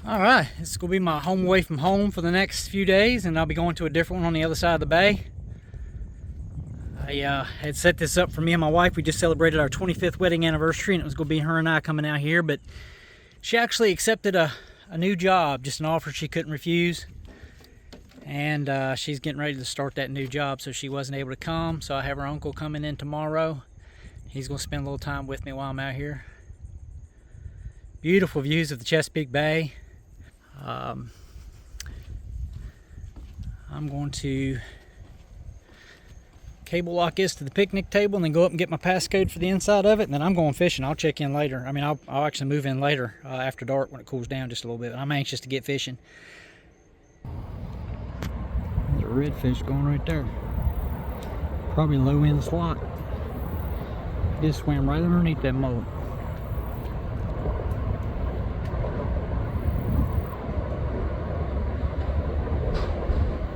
All right, this is gonna be my home away from home for the next few days, and I'll be going to a different one on the other side of the bay. I had set this up for me and my wife. We just celebrated our 25th wedding anniversary, and it was gonna be her and I coming out here, but she actually accepted a new job, just an offer she couldn't refuse. And she's getting ready to start that new job, so she wasn't able to come. So I have her uncle coming in tomorrow. He's gonna spend a little time with me while I'm out here. Beautiful views of the Chesapeake Bay. I'm going to cable lock this to the picnic table and then go up and get my passcode for the inside of it, and then I'm going fishing. I'll check in later. I mean, I'll actually move in later after dark when it cools down just a little bit. I'm anxious to get fishing. There's a redfish going right there. Probably low end slot. Just swam right underneath that mullet.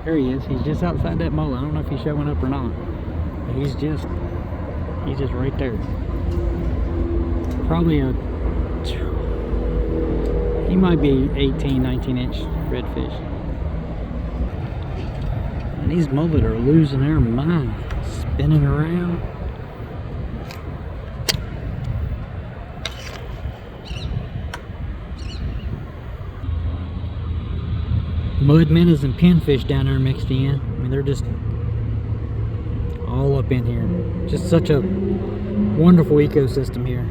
There he is. He's just outside that mullet. I don't know if he's showing up or not, but he's just right there. Probably he might be 18, 19 inch redfish. And these mullet are losing their mind, spinning around. Mud minnows and pinfish down there mixed in. I mean, they're just all up in here. Just such a wonderful ecosystem here.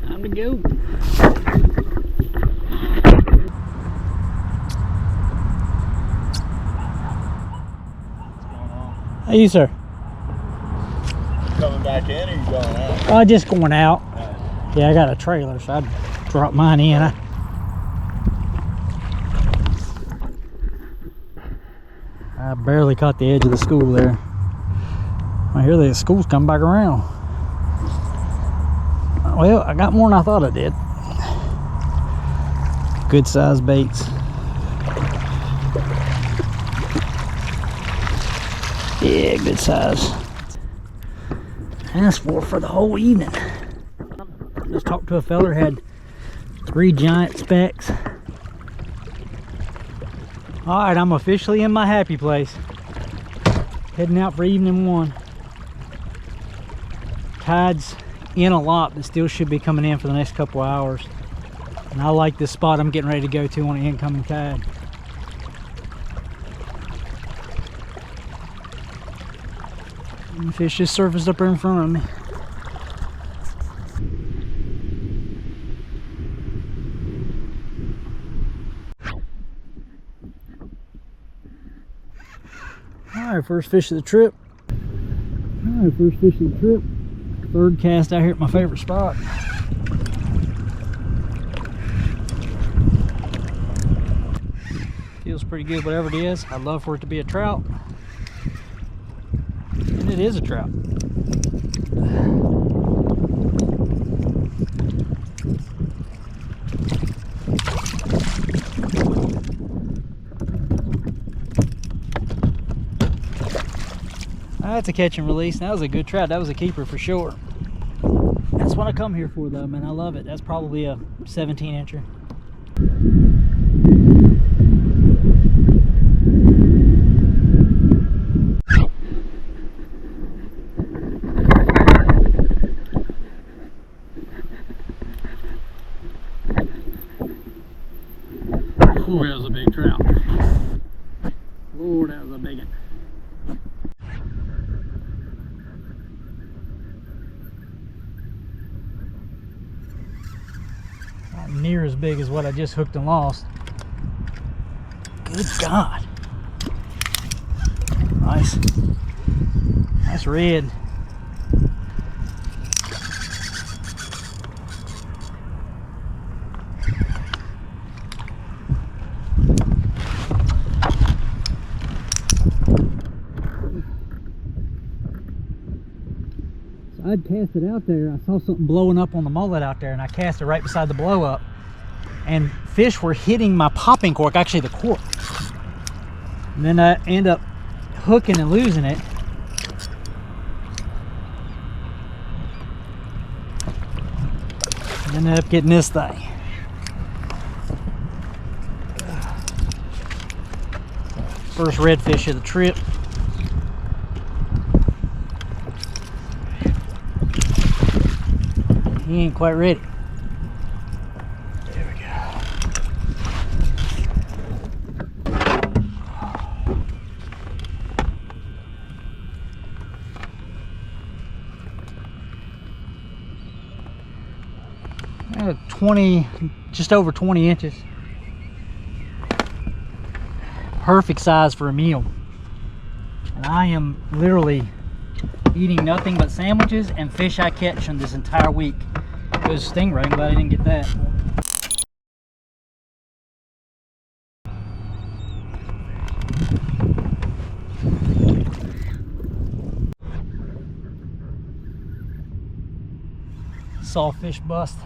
Time to go. What's going on? Hey, sir. Coming back in, or you going out? Just going out. Yeah, I got a trailer, so I'd drop mine in. I barely caught the edge of the school there. I hear the school's come back around. Well, I got more than I thought I did. Good size baits. Yeah, good size. Asked for the whole evening. Just talked to a feller, had 3 giant specks. All right, I'm officially in my happy place. Heading out for evening 1. Tide's in a lot, but still should be coming in for the next couple of hours. And I like this spot I'm getting ready to go to on the incoming tide. And the fish just surfaced up there in front of me. Alright, first fish of the trip. Third cast out here at my favorite spot. Feels pretty good, whatever it is. I'd love for it to be a trout. And it is a trout. That's a catch and release. That was a good trout. That was a keeper for sure. That's what I come here for though, man. I love it. That's probably a 17 incher. Oh, that was a big trout. Lord, that was a big one. Not near as big as what I just hooked and lost. Good God. Nice. Nice red. I'd cast it out there. I saw something blowing up on the mullet out there, and I cast it right beside the blow up, and fish were hitting my popping cork, actually the cork. And then I end up hooking and losing it. Ended up getting this thing. First redfish of the trip. He ain't quite ready. There we go. About 20, just over 20 inches. Perfect size for a meal. And I am literally eating nothing but sandwiches and fish I catch on this entire week. It was a stingray. I'm glad I didn't get that. Sawfish bust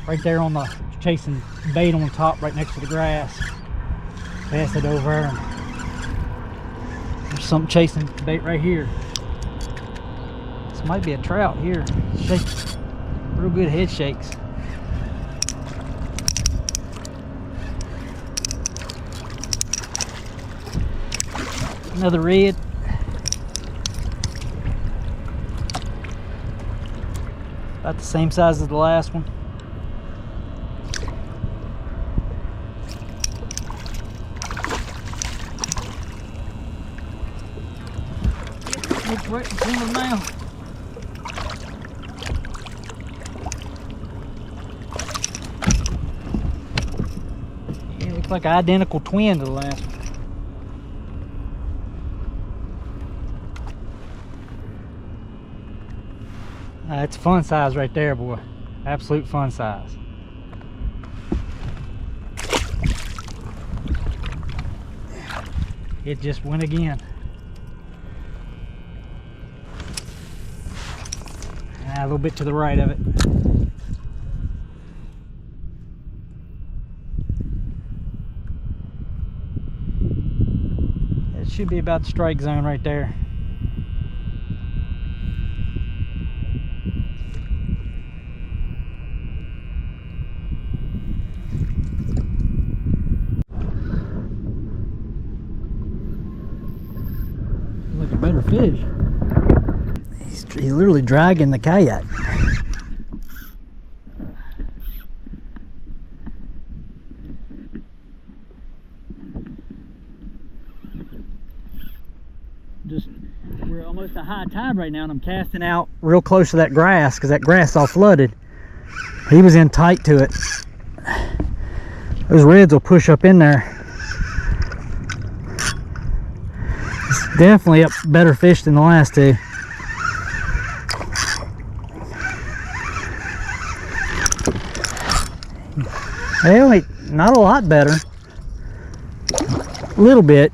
right there on the chasing bait on the top right next to the grass. Pass it over and there's something chasing bait right here. This might be a trout here. Shake, real good head shakes. Another red. About the same size as the last one. Looks right in front of the mouth. Yeah, it looks like an identical twin to the last one. That's fun size right there, boy. Absolute fun size. It just went again. A little bit to the right of it. It should be about the strike zone right there. Like a better fish. He's literally dragging the kayak. We're almost at high tide right now, and I'm casting out real close to that grass because that grass all flooded. He was in tight to it. Those reds will push up in there. It's definitely a better fish than the last two. Well, not a lot better. A little bit.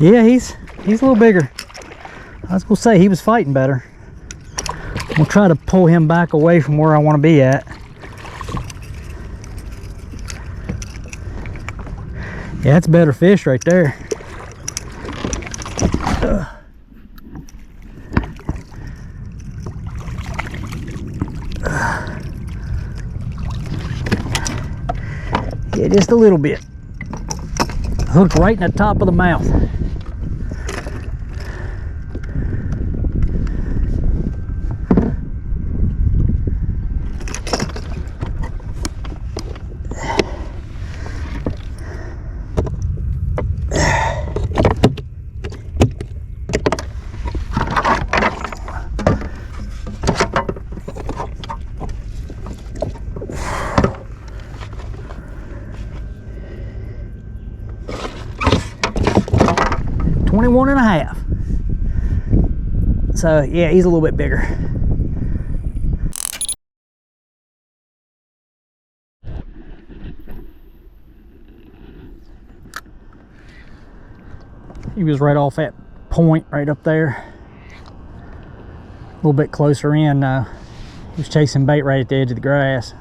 Yeah, he's a little bigger. I was gonna say he was fighting better. We'll try to pull him back away from where I want to be at. Yeah, that's better fish right there. Yeah, just a little bit. Hooked right in the top of the mouth. One and a half. So yeah, he's a little bit bigger. He was right off that point right up there. A little bit closer in. He was chasing bait right at the edge of the grass.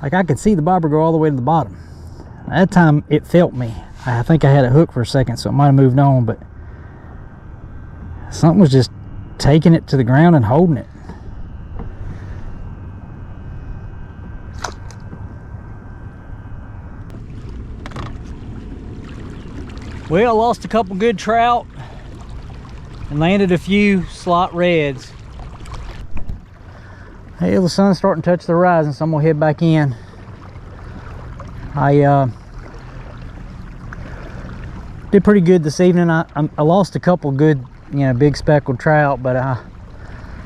Like I could see the bobber go all the way to the bottom. That time it felt me. I think I had a hook for a second, so it might have moved on, but something was just taking it to the ground and holding it. Well, lost a couple good trout and landed a few slot reds. Hey, the sun's starting to touch the horizon, so I'm gonna head back in. I did pretty good this evening. I lost a couple good, big speckled trout, but I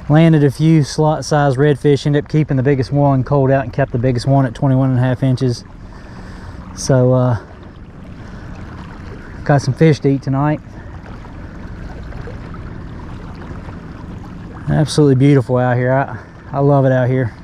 landed a few slot size redfish. Ended up keeping the biggest one, cold out, and kept the biggest one at 21.5 inches. So got some fish to eat tonight. Absolutely beautiful out here. I love it out here.